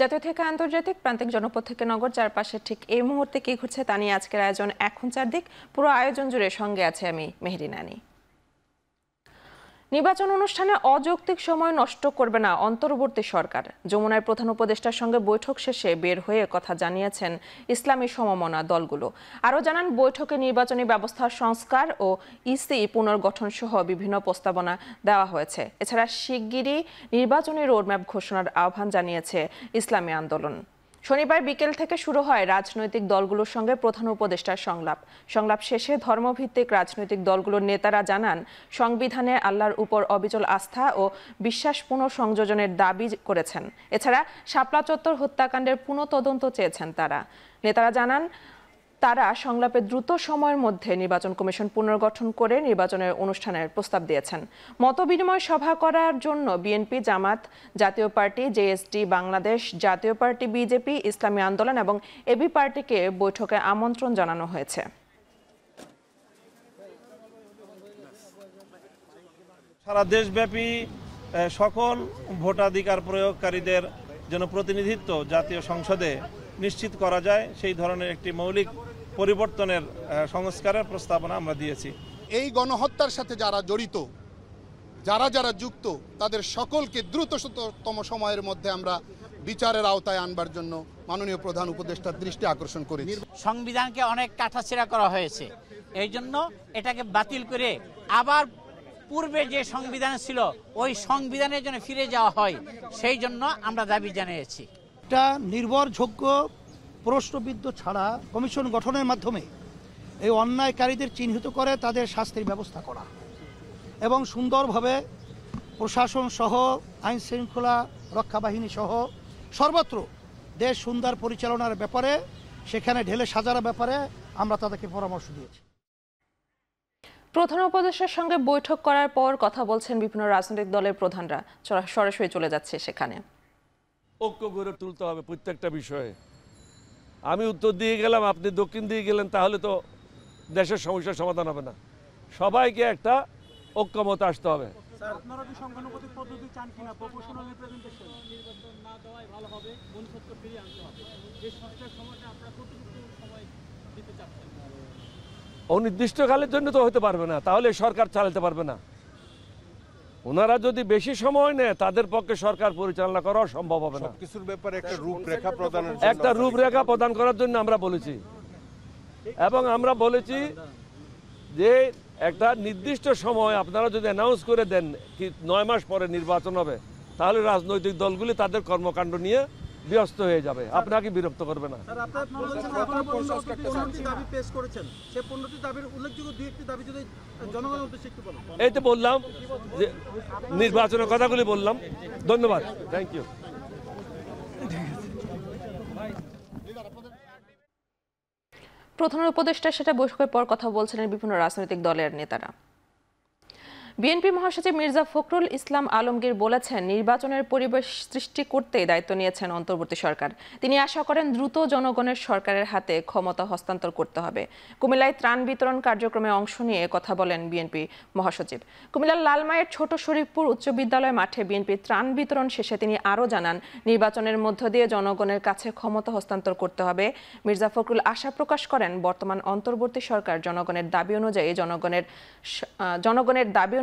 জাতীয় থেকে আন্তর্জাতিক, প্রান্তিক জনপদ থেকে নগর, চারপাশে ঠিক এই মুহূর্তে কি ঘটছে তা নিয়ে আজকের আয়োজন এখন চারদিক। পুরো আয়োজন জুড়ে সঙ্গে আছে আমি মেহেরি নানি। নির্বাচন অনুষ্ঠানে অযৌক্তিক সময় নষ্ট করবে না অন্তর্বর্তী সরকার। যমুনায় প্রধান উপদেষ্টার সঙ্গে বৈঠক শেষে বের হয়ে কথা জানিয়েছেন ইসলামী সমমনা দলগুলো। আরও জানান, বৈঠকে নির্বাচনী ব্যবস্থার সংস্কার ও ইসি পুনর্গঠন সহ বিভিন্ন প্রস্তাবনা দেওয়া হয়েছে। এছাড়া শিগগিরই নির্বাচনী রোডম্যাপ ঘোষণার আহ্বান জানিয়েছে ইসলামী আন্দোলন। শনিবার বিকেল থেকে শুরু হয় রাজনৈতিক দলগুলোর সঙ্গে প্রধান উপদেষ্টার সংলাপ শেষে ধর্মভিত্তিক রাজনৈতিক দলগুলোর নেতারা জানান, সংবিধানে আল্লাহর উপর অবিচল আস্থা ও বিশ্বাস পুনঃসংযোজনের দাবি করেছেন। এছাড়া শাপলা চত্বর হত্যাকাণ্ডের পুনঃতদন্ত চেয়েছেন নেতারা জানান, তারা সংলাপে দ্রুত সময়ের মধ্যে নির্বাচন কমিশন পুনর্গঠন করে নির্বাচনের অনুষ্ঠানের প্রস্তাব দিয়েছেন। মতবিনিময় সভা করার জন্য বিএনপি, জামাত, জাতীয় পার্টি, জেএসডি বাংলাদেশ, জাতীয় পার্টি, বিজেপি, ইসলামী আন্দোলন এবং এবি পার্টিকে বৈঠকে আমন্ত্রণ জানানো হয়েছে। সারা দেশব্যাপী সকল ভোটাধিকার প্রয়োগকারীদের জন্য প্রতিনিধিত্ব জাতীয় সংসদে নিশ্চিত করা যায়, সেই ধরনের একটি মৌলিক পরিবর্তনের সংস্কারের প্রস্তাবনা আমরা দিয়েছি। এই গণহত্যার সাথে যারা জড়িত, যারা যুক্ত, তাদের সকলকে দ্রুততম সময়ের মধ্যে আমরা বিচারের আওতায় আনবার জন্য মাননীয় প্রধান উপদেষ্টার দৃষ্টি আকর্ষণ করেছি। সংবিধানকে অনেক কাটাছেঁড়া করা হয়েছে, এই জন্য এটাকে বাতিল করে আবার পূর্বে যে সংবিধান ছিল ওই সংবিধানের জন্য ফিরে যাওয়া হয়, সেই জন্য আমরা দাবি জানিয়েছি। একটা নির্ভরযোগ্য প্রশ্নবিদ্ধ ছাড়া কমিশন গঠনের মাধ্যমে এই অন্যায়কারীদের চিহ্নিত করে তাদের শাস্তির ব্যবস্থা করা এবং সুন্দরভাবে প্রশাসন সহ আইন শৃঙ্খলা রক্ষা বাহিনী সহ সর্বত্র দেশ সুন্দর পরিচালনার ব্যাপারে, সেখানে ঢেলে সাজার ব্যাপারে আমরা তাদেরকে পরামর্শ দিয়েছি। প্রধান উপদেষ্টার সঙ্গে বৈঠক করার পর কথা বলছেন বিভিন্ন রাজনৈতিক দলের প্রধানরা। সরাসরি চলে যাচ্ছে সেখানে। ঐক্য গড়ে তুলতে হবে প্রত্যেকটা বিষয়ে। আমি উত্তর দিয়ে গেলাম, আপনি দক্ষিণ দিয়ে গেলেন, তাহলে তো দেশের সমস্যার সমাধান হবে না। সবাইকে একটা ঐক্যমত আসতে হবে। অনির্দিষ্টকালের জন্য তো হতে পারবে না, তাহলে সরকার চালাতে পারবে না। ওনারা যদি বেশি সময় নেয়, তাদের পক্ষে সরকার পরিচালনা করা সম্ভব হবে না। কিছুর ব্যাপারে একটা রূপরেখা প্রদান করার জন্য আমরা বলেছি, এবং আমরা বলেছি যে একটা নির্দিষ্ট সময় আপনারা যদি অ্যানাউন্স করে দেন কি 9 মাস পরে নির্বাচন হবে, তাহলে রাজনৈতিক দলগুলি তাদের কর্মকাণ্ড নিয়ে ব্যস্ত হয়ে যাবে, আপনাকে বিরক্ত করবে না। এই তো বললাম যে নির্বাচনের কথাগুলি বললাম। ধন্যবাদ, থ্যাংক ইউ। প্রধান উপদেষ্টা সেটা বৈঠকের পর কথা বলছিলেন বিভিন্ন রাজনৈতিক দলের নেতারা। বিএনপি মহাসচিব মির্জা ফখরুল ইসলাম আলমগীর বলেছেন, নির্বাচনের পরিবেশ সৃষ্টি করতে দায়িত্ব নিয়েছেন অন্তর্বর্তী সরকার। তিনি আশা করেন দ্রুত জনগণের সরকারের হাতে ক্ষমতা হস্তান্তর করতে হবে। কুমিল্লায় ত্রাণ বিতরণ কার্যক্রমে অংশ নিয়ে কথা বলেন বিএনপি মহাসচিব। কুমিল্লার লালমাইয়ের ছোট শরীফপুর উচ্চ বিদ্যালয় মাঠে বিএনপি ত্রাণ বিতরণ শেষে তিনি আরও জানান, নির্বাচনের মধ্য দিয়ে জনগণের কাছে ক্ষমতা হস্তান্তর করতে হবে। মির্জা ফখরুল আশা প্রকাশ করেন, বর্তমান অন্তর্বর্তী সরকার জনগণের দাবি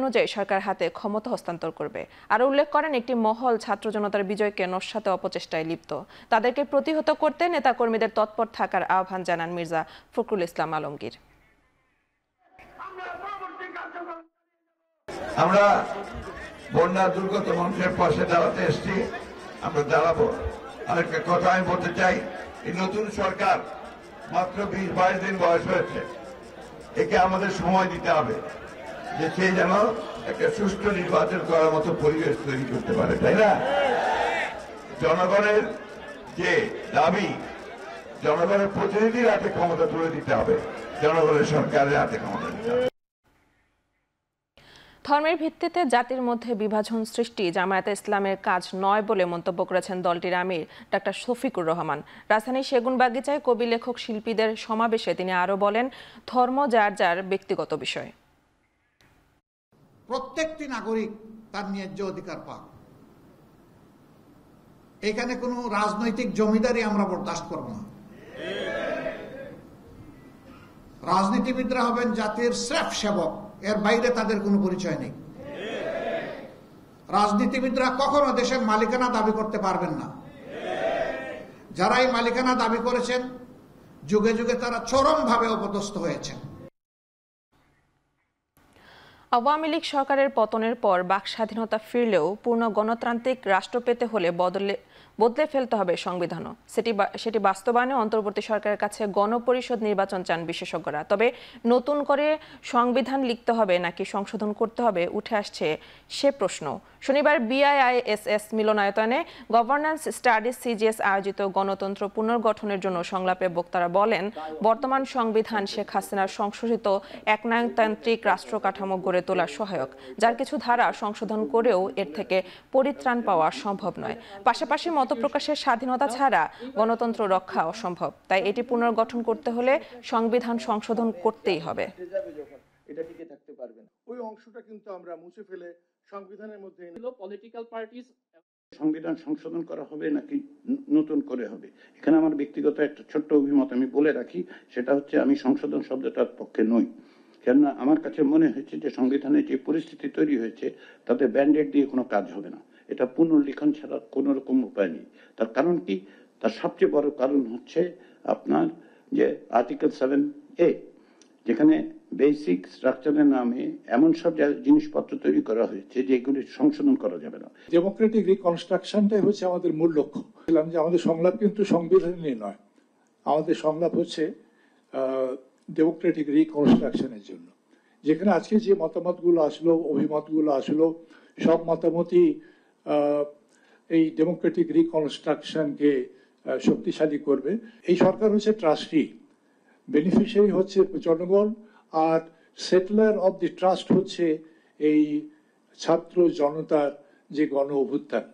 অনুযায়ী সরকার হাতে ক্ষমতা হস্তান্তর করবে। আরও উল্লেখ করেন, একটি মহল ছাত্র জনতার বিজয়কে নস্যাতে অপচেষ্টায় লিপ্ত, তাদেরকে প্রতিহত করতে নেতাকর্মীদের তৎপর থাকার আহ্বান জানান মির্জা ফখরুল ইসলাম আলমগীর। আমরা বন্যা দুর্গত মানুষের পাশে দাঁড়াতে এসেছি, আমরা দাঁড়াবো। আরেকটা কথা আমি বলতে চাই, এই নতুন সরকার মাত্র 20-22 দিন বয়স হয়েছে, একে আমাদের সময় দিতে হবে যে সে যেন একটা সুষ্ঠু নির্বাচন করার মতো পরিবেশ তৈরি করতে পারে, তাই না? জনগণের যে দাবি, জনগণের প্রতিনিধির হাতে ক্ষমতা তুলে দিতে হবে, জনগণের সরকারের হাতে ক্ষমতা দিতে হবে। ধর্মের ভিত্তিতে জাতির মধ্যে বিভাজন সৃষ্টি জামায়াতে ইসলামের কাজ নয় বলে মন্তব্য করেছেন দলটির আমির ডক্টর শফিকুর রহমান। রাজধানীর সেগুনবাগিচায় কবি, লেখক, শিল্পীদের সমাবেশে তিনি আরও বলেন, ধর্ম যার যার ব্যক্তিগত বিষয়। প্রত্যেকটি নাগরিক তার ন্যায্য অধিকার পাক। এখানে কোনো রাজনৈতিক জমিদারি আমরা বরদাস্ত করব না। রাজনীতিবিদরা হবেন জাতির স্রেফ সেবক, এর বাইরে তাদের কোনো পরিচয় নেই। রাজনীতিবিদরা কখনো দেশের মালিকানা দাবি করতে পারবেন না। যারা এই মালিকানা দাবি করেছেন যুগে যুগে তারা চরমভাবে অপদস্থ হয়েছেন। আওয়ামী লীগ সরকারের পতনের পর বাক স্বাধীনতা ফিরলেও পূর্ণ গণতান্ত্রিক রাষ্ট্র পেতে হলে বদলে ফেলতে হবে সংবিধানও। সেটি বাস্তবায়নে অন্তর্বর্তী সরকারের কাছে গণপরিষদ নির্বাচন চান বিশেষজ্ঞরা। তবে নতুন করে সংবিধান লিখতে হবে নাকি সংশোধন করতে হবে উঠে আসছে সে প্রশ্ন। শনিবার BIISS মিলনায়তনে গভর্নেন্স স্টাডিজ CGS আয়োজিত গণতন্ত্র পুনর্গঠনের জন্য সংলাপে বক্তারা বলেন, বর্তমান সংবিধান শেখ হাসিনার সংশোধিত একনায়কতান্ত্রিক রাষ্ট্র কাঠামো গড়ে তোলা সহায়ক, যার কিছু ধারা সংশোধন করেও এর থেকে পরিত্রাণ পাওয়া সম্ভব নয়। পাশাপাশি মতপ্রকাশের স্বাধীনতা ছাড়া গণতন্ত্র রক্ষা অসম্ভব। তাই এটি পুনর্গঠন করতে হলে সংবিধান সংশোধন করতেই হবে। এটা টিকে থাকতে পারবে না। ওই অংশটা কিন্তু আমরা মুছে ফেলে সংবিধানের মধ্যে পলিটিক্যাল পার্টিস সংবিধান সংশোধন করা হবে নাকি নতুন করে হবে। এখানে আমার ব্যক্তিগত একটা ছোট্ট অভিমত আমি বলে রাখি, সেটা হচ্ছে আমি সংশোধন শব্দটার পক্ষে নই। কেননা আমার কাছে মনে হয়েছে যে সংবিধানে যে পরিস্থিতি তৈরি হয়েছে তাতে ব্যান্ডেড দিয়ে কোনো কাজ হবে না। এটা পুনর্লিখন ছাড়া কোনো রকম উপায় নেই। তার কারণ কি? তার সবচেয়ে বড় কারণ হচ্ছে আপনার যে আর্টিকেল 7A, যেখানে বেসিক স্ট্রাকচারের নামে এমন সব জিনিসপত্র তৈরি করা হয়েছে যেগুলি সংশোধন করা যাবে না। ডেমোক্রেটিক রিকনস্ট্রাকশনটাই হচ্ছে আমাদের মূল লক্ষ্য। বললাম যে আমাদের সংলাপ কিন্তু সংবিধান নিয়ে নয়, আমাদের সংলাপ হচ্ছে ডেমোক্রেটিক রিকনস্ট্রাকশনের জন্য। যেখানে আজকে যে মতামতগুলো আসলো, অভিমতগুলো আসলো, সব মতামতই এই ডেমোক্রেটিক রিকনস্ট্রাকশনকে শক্তিশালী করবে। এই সরকার হচ্ছে ট্রাস্টি, বেনিফিশিয়ারি হচ্ছে জনগণ, আর সেটলার অব দি ট্রাস্ট হচ্ছে এই ছাত্র জনতার যে গণ অভ্যুত্থান।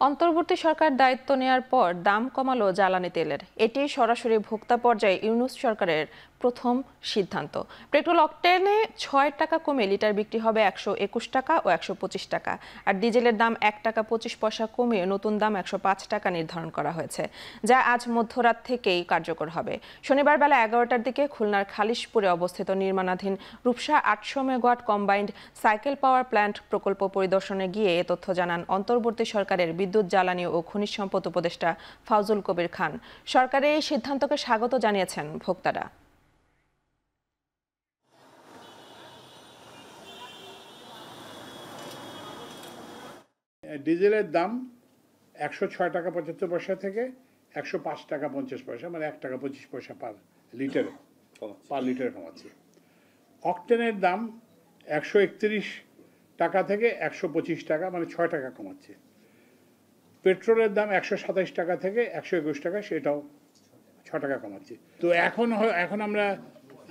অন্তর্বর্তী সরকার দায়িত্ব নেয়ার পর দাম কমালো জ্বালানি তেলের। এটি সরাসরি ভোক্তা পর্যায়ে ইউনূস সরকারের প্রথম সিদ্ধান্ত। পেট্রোল অকটেনে 6 টাকা কমে লিটার বিক্রি হবে 121 টাকা ও 125 টাকা, আর ডিজেলের দাম 1 টাকা 25 পয়সা কমিয়ে নতুন দাম 105 টাকা নির্ধারণ করা হয়েছে, যা আজ মধ্যরাত থেকেই কার্যকর হবে। শনিবার বেলা 11টার দিকে খুলনার খালিশপুরে অবস্থিত নির্মাণাধীন Rupsa 800 megawatt combined cycle power plant প্রকল্প পরিদর্শনে গিয়ে এ তথ্য জানান অন্তর্বর্তী সরকারের বিদ্যুৎ, জ্বালানি ও খনিজ সম্পদ উপদেষ্টা ফাউজুল কবির খান। সরকারের এই সিদ্ধান্তকে স্বাগত জানিয়েছেন ভোক্তারা। ডিজেলের দাম 106 টাকা 75 পয়সা থেকে 105 টাকা 50 পয়সা, মানে 1 টাকা 25 পয়সা পার লিটারে কমাচ্ছে। অকটেনের দাম 131 টাকা থেকে 125 টাকা, মানে 6 টাকা কমাচ্ছে। পেট্রোলের দাম 127 টাকা থেকে 121 টাকা, সেটাও 6 টাকা কমাচ্ছে। তো এখন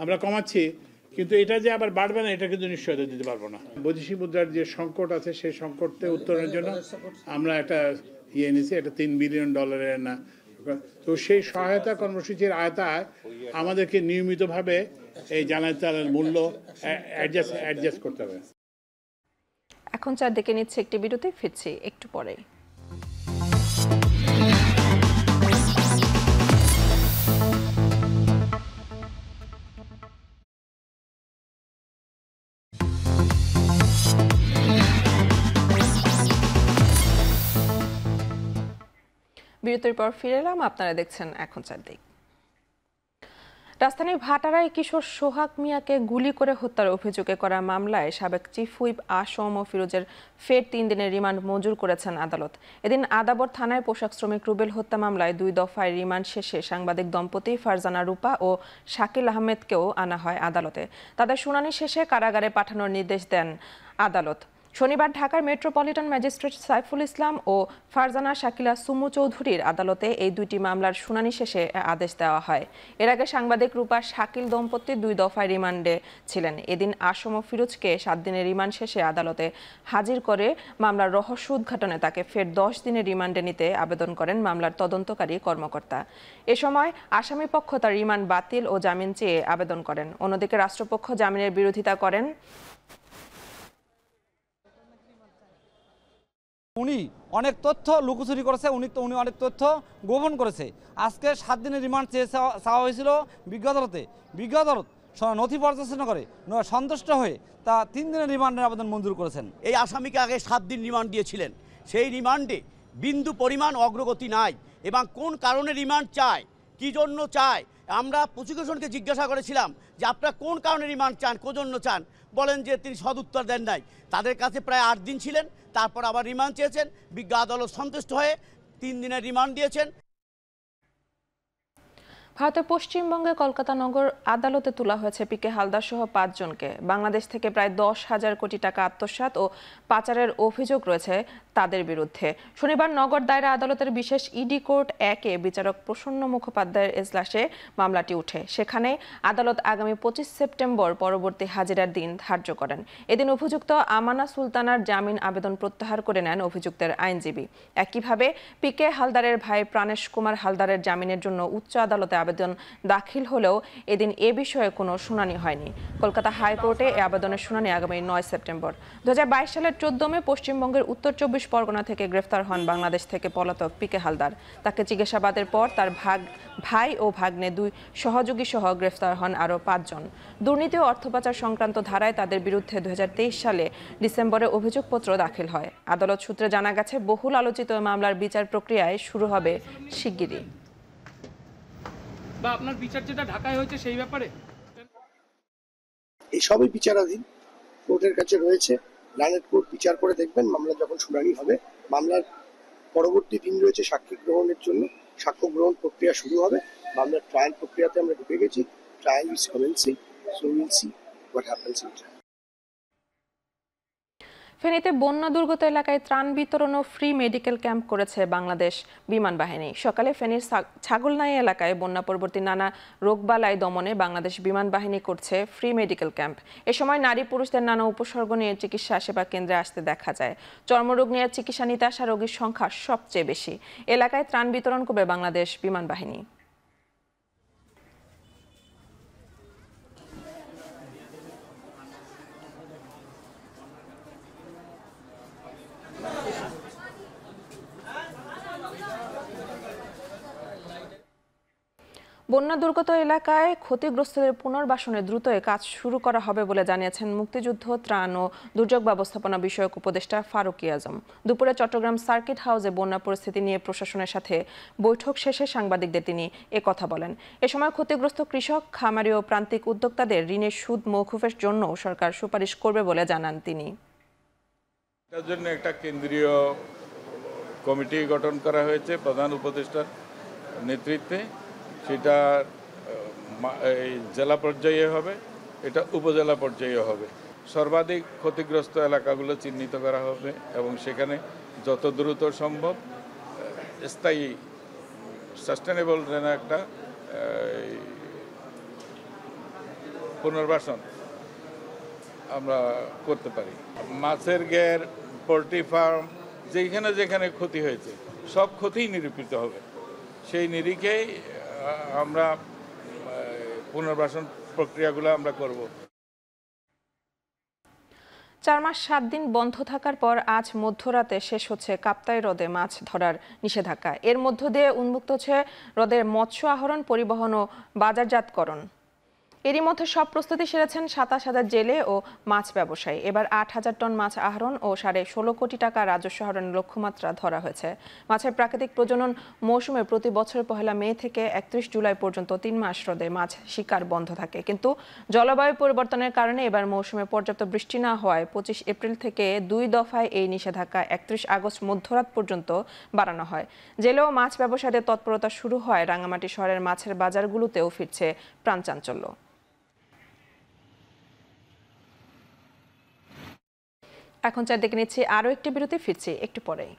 আমরা কমাচ্ছি, কিন্তু এটা যে আবার বাড়বে না এটা কিন্তু নিশ্চয়তা দিতে পারবো না। বৈদেশিক মুদ্রার যে সংকট আছে সেই সংকটে উত্তরণের জন্য আমরা একটা এনেছি, এটা $3 বিলিয়ন না। তো সেই সহায়তা কর্মসূচির আওতায় আমাদেরকে নিয়মিতভাবে এই জ্বালানি তেলের মূল্য অ্যাডজাস্ট করতে হবে। এখন চারদিকে নিচ্ছে একটি বিরতি, ফিরছি একটু পরেই। বিরতির পর ফিরে এলাম, আপনারা দেখছেন এখন চারদিক। রাজধানীর ভাটারায় কিশোর সোহাগ মিয়াকে গুলি করে হত্যার অভিযোগে করা মামলায় সাবেক চিফ হুইপ আসম ফিরোজের ফের 3 দিনের রিমান্ড মঞ্জুর করেছেন আদালত। এদিন আদাবর থানায় পোশাক শ্রমিক রুবেল হত্যা মামলায় 2 দফায় রিমান্ড শেষে সাংবাদিক দম্পতি ফারজানা রূপা ও শাকিল আহমেদকেও আনা হয় আদালতে। তাদের শুনানি শেষে কারাগারে পাঠানোর নির্দেশ দেন আদালত। শনিবার ঢাকার মেট্রোপলিটন ম্যাজিস্ট্রেট সাইফুল ইসলাম ও ফারজানা শাকিলা সুমু চৌধুরীর আদালতে এই 2টি মামলার শুনানি শেষে আদেশ দেওয়া হয়। এর আগে সাংবাদিক রূপা শাকিল দম্পতি 2 দফায় রিমান্ডে ছিলেন। এদিন আসম ফিরোজকে 7 দিনের রিমান্ড শেষে আদালতে হাজির করে মামলার রহস্য উদ্ঘাটনে তাকে ফের 10 দিনের রিমান্ডে নিতে আবেদন করেন মামলার তদন্তকারী কর্মকর্তা। এ সময় আসামি পক্ষ তার রিমান্ড বাতিল ও জামিন চেয়ে আবেদন করেন। অন্যদিকে রাষ্ট্রপক্ষ জামিনের বিরোধিতা করেন। উনি অনেক তথ্য লুকোচুরি করেছে, উনি অনেক তথ্য গোপন করেছে। আজকে 7 দিনের রিমান্ড চাওয়া হয়েছিল বিজ্ঞ আদালতে। বিজ্ঞ আদালত নথি পর্যালোচনা করে সন্তুষ্ট হয়ে তা 3 দিনের রিমান্ডের আবেদন মঞ্জুর করেছেন। এই আসামিকে আগে 7 দিন রিমান্ড দিয়েছিলেন, সেই রিমান্ডে বিন্দু পরিমাণ অগ্রগতি নাই এবং কোন কারণে রিমান্ড চায়, কী জন্য চায়। আমরা প্রসিকিউশনকে জিজ্ঞাসা করেছিলাম যে আপনারা কোন কারণে রিমান্ড চান, কোজন্য চান, বলেন যে তিনি সদুত্তর দেন নাই। তাদের কাছে প্রায় 8 দিন ছিলেন, তারপর আবার রিমান্ড চেয়েছেন, বিজ্ঞ আদালত সন্তুষ্ট হয়ে 3 দিনের রিমান্ড দিয়েছেন। ভারতের পশ্চিমবঙ্গে কলকাতা নগর আদালতে তোলা হয়েছে পিকে হালদার সহ 5 জনকে। বাংলাদেশ থেকে প্রায় 10,000 কোটি টাকা আত্মসাৎ ও পাচারের অভিযোগ রয়েছে তাদের বিরুদ্ধে। শনিবার নগর দায়রা আদালতের বিশেষ ইডি কোর্ট 1-এ বিচারক প্রসন্ন মুখোপাধ্যায়ের এজলাসে মামলাটি ওঠে। সেখানে আদালত আগামী 25 সেপ্টেম্বর পরবর্তী হাজিরার দিন ধার্য করেন। এদিন অভিযুক্ত আমানা সুলতানার জামিন আবেদন প্রত্যাহার করে নেন অভিযুক্তের আইনজীবী। একইভাবে পিকে হালদারের ভাই প্রাণেশ কুমার হালদারের জামিনের জন্য উচ্চ আদালতে আবেদন দাখিল হলেও এদিন এ বিষয়ে কোনো শুনানি হয়নি। কলকাতা হাইকোর্টে এই আবেদনের শুনানি আগামী 9 সেপ্টেম্বর। 2022 সালের 14 মে পশ্চিমবঙ্গের উত্তর 24 পরগনা থেকে গ্রেফতার হন বাংলাদেশ থেকে পলাতক পিকে হালদার। তাকে জিজ্ঞাসাবাদের পর তার ভাই ও ভাগ্নে 2 সহযোগী সহ গ্রেফতার হন আরও 5 জন। দুর্নীতি ও অর্থপাচার সংক্রান্ত ধারায় তাদের বিরুদ্ধে 2023 সালে ডিসেম্বরে অভিযোগপত্র দাখিল হয়। আদালত সূত্রে জানা গেছে, বহুল আলোচিত মামলার বিচার প্রক্রিয়ায় শুরু হবে শিগগিরই। বা আপনার বিচার যেটা ঢাকায় হয়েছে সেই ব্যাপারে এই সবই বিচারাধীন, কোর্টের কাছে রয়েছে। লার্নেড কোর্ট বিচার করে দেখবেন। মামলা যখন শুনানি হবে, মামলার পরবর্তী দিন রয়েছে সাক্ষী গ্রহণের জন্য। সাক্ষ্য গ্রহণ প্রক্রিয়া শুরু হবে। মামলার ট্রায়াল প্রক্রিয়াতে আমরা ঢুকে গেছি। Trial is commencing, so will see what happens in trial. ফেনীতে বন্যা দুর্গত এলাকায় ত্রাণ বিতরণ ও ফ্রি মেডিকেল ক্যাম্প করেছে বাংলাদেশ বিমান বাহিনী। সকালে ফেনীর ছাগলনাই এলাকায় বন্যা পরবর্তী নানা রোগবালাই দমনে বাংলাদেশ বিমান বাহিনী করছে ফ্রি মেডিকেল ক্যাম্প। এ সময় নারী পুরুষদের নানা উপসর্গ নিয়ে চিকিৎসা সেবা কেন্দ্রে আসতে দেখা যায়। চর্মরোগ নিয়ে চিকিৎসা নিতে আসা রোগীর সংখ্যা সবচেয়ে বেশি। এলাকায় ত্রাণ বিতরণ করবে বাংলাদেশ বিমান বাহিনী। বন্যা দুর্গত এলাকায় ক্ষতিগ্রস্তদের পুনর্বাসনে দ্রুত কাজ শুরু করা হবে বলে জানিয়েছেন মুক্তিযুদ্ধ, ত্রাণ ও দুর্যোগ ব্যবস্থাপনা বিষয়ক উপদেষ্টা ফারুকী আজম। দুপুরে চট্টগ্রাম সার্কিট হাউসে বন্যা পরিস্থিতি নিয়ে প্রশাসনের সাথে বৈঠক শেষে সাংবাদিকদের তিনি কথা বলেন। এ সময় ক্ষতিগ্রস্ত কৃষক, খামারি ও প্রান্তিক উদ্যোক্তাদের ঋণের সুদ মওকুফের জন্য সরকার সুপারিশ করবে বলে জানান তিনি। এর জন্য একটা কেন্দ্রীয় কমিটি গঠন করা হয়েছে প্রধান উপদেষ্টার নেতৃত্বে। সেটা জেলা পর্যায়ে হবে, এটা উপজেলা পর্যায়ে হবে। সর্বাধিক ক্ষতিগ্রস্ত এলাকাগুলো চিহ্নিত করা হবে এবং সেখানে যত দ্রুত সম্ভব স্থায়ী সাস্টেনেবল যেন একটা পুনর্বাসন আমরা করতে পারি। মাছের ঘের, পোলট্রি ফার্ম, যেখানে যেখানে ক্ষতি হয়েছে সব ক্ষতিই নিরূপিত হবে। সেই নিরিখেই আমরা পুনর্বাসন প্রক্রিয়াগুলো আমরা করব। 4 মাস 7 দিন বন্ধ থাকার পর আজ মধ্যরাতে শেষ হচ্ছে কাপ্তাই হ্রদে মাছ ধরার নিষেধাজ্ঞা। এর মধ্য দিয়ে উন্মুক্ত হচ্ছে হ্রদের মৎস্য আহরণ, পরিবহন ও বাজারজাতকরণ। এরই মধ্যে সব প্রস্তুতি সেরেছেন 27,000 জেলে ও মাছ ব্যবসায়ী। এবার 8,000 টন মাছ আহরণ ও 16.5 কোটি টাকা রাজস্ব আহরণের লক্ষ্যমাত্রা ধরা হয়েছে। মাছের প্রাকৃতিক প্রজনন মৌসুমে প্রতি বছর 1 মে থেকে 31 জুলাই পর্যন্ত 3 মাস হ্রদে মাছ শিকার বন্ধ থাকে, কিন্তু জলবায়ু পরিবর্তনের কারণে এবার মৌসুমে পর্যাপ্ত বৃষ্টি না হওয়ায় 25 এপ্রিল থেকে 2 দফায় এই নিষেধাজ্ঞা 31 আগস্ট মধ্যরাত পর্যন্ত বাড়ানো হয়। জেলে ও মাছ ব্যবসায়ীদের তৎপরতা শুরু হয়। রাঙামাটি শহরের মাছের বাজারগুলোতেও ফিরছে প্রাণচাঞ্চল্য। এখন চারদিকে নিচ্ছি আরও একটি বিরতি, ফিরছি একটু পরেই।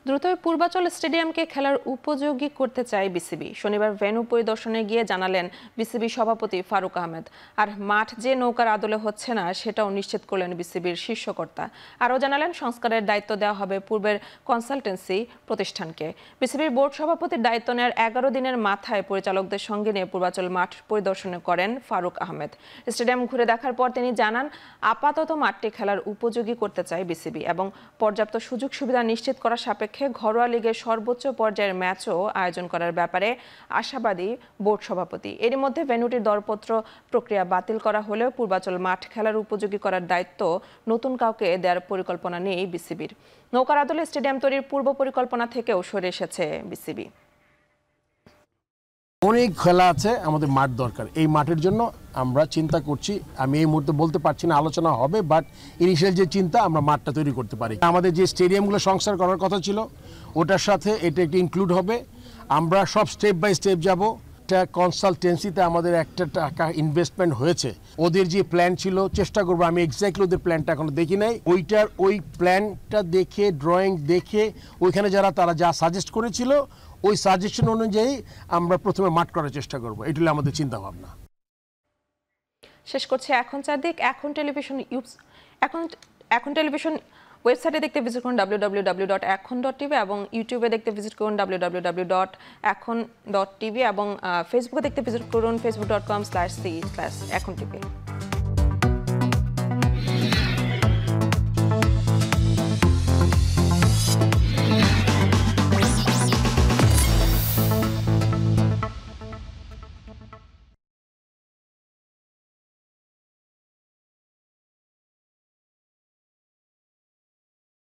দ্রুত দ্রুতই পূর্বাচল স্টেডিয়ামকে খেলার উপযোগী করতে চায় বিসিবি। শনিবার ভেন্যু পরিদর্শনে গিয়ে জানালেন বিসিবি সভাপতি ফারুক আহমেদ। আর মাঠ যে নৌকার আদলে হচ্ছে না সেটাও নিশ্চিত করলেন বিসিবির শীর্ষকর্তা। আরও জানালেন সংস্কারের দায়িত্ব দেওয়া হবে পূর্বের কনসালটেন্সি প্রতিষ্ঠানকে। বিসিবির বোর্ড সভাপতির দায়িত্ব নেওয়ার 11 দিনের মাথায় পরিচালকদের সঙ্গে নিয়ে পূর্বাচল মাঠ পরিদর্শন করেন ফারুক আহমেদ। স্টেডিয়াম ঘুরে দেখার পর তিনি জানান, আপাতত মাঠটি খেলার উপযোগী করতে চায় বিসিবি এবং পর্যাপ্ত সুযোগ সুবিধা নিশ্চিত করা সাপেক্ষে ঘরোয়া লিগের সর্বোচ্চ পর্যায়ের ম্যাচও আয়োজন করার ব্যাপারে আশাবাদী বোর্ড সভাপতি। এরই মধ্যে ভেন্যুটির দরপত্র প্রক্রিয়া বাতিল করা হলেও পূর্বাচল মাঠ খেলার উপযোগী করার দায়িত্ব নতুন কাউকে দেওয়ার পরিকল্পনা নেই বিসিবির। নৌকার আদলে স্টেডিয়াম তৈরির পূর্ব পরিকল্পনা থেকেও সরে এসেছে বিসিবি। অনেক খেলা আছে, আমাদের মাঠ দরকার। এই মাঠের জন্য আমরা চিন্তা করছি। আমি এই মুহূর্তে বলতে পারছি না আলোচনা হবে, বাট ইনিশিয়াল যে চিন্তা আমরা মাঠটা তৈরি করতে পারি। আমাদের যে স্টেডিয়ামগুলো সংস্কার করার কথা ছিল ওটার সাথে এটা একটি ইনক্লুড হবে। আমরা সব স্টেপ বাই স্টেপ যাব। একটা কনসালটেন্সিতে আমাদের একটা টাকা ইনভেস্টমেন্ট হয়েছে। ওদের যে প্ল্যান ছিল চেষ্টা করবো, আমি এক্স্যাক্টলি ওদের প্ল্যানটা এখনো দেখি নাই, ওই প্ল্যানটা দেখে ড্রয়িং দেখে ওইখানে তারা যা সাজেস্ট করেছিল ওই সাজেশন অনুযায়ী আমরা প্রথমে মাঠ করার চেষ্টা করব। এটি হলো আমাদের চিন্তা ভাবনা। শেষ করছে এখন চারদিক। এখন টেলিভিশন ওয়েবসাইটে দেখতে ভিজিট করুন www.ekhon.tv এবং ইউটিউবে দেখতে ভিজিট করুন www.ekhon.tv এবং ফেসবুকে দেখতে ভিজিট করুন facebook.com/c/ekhon.tv।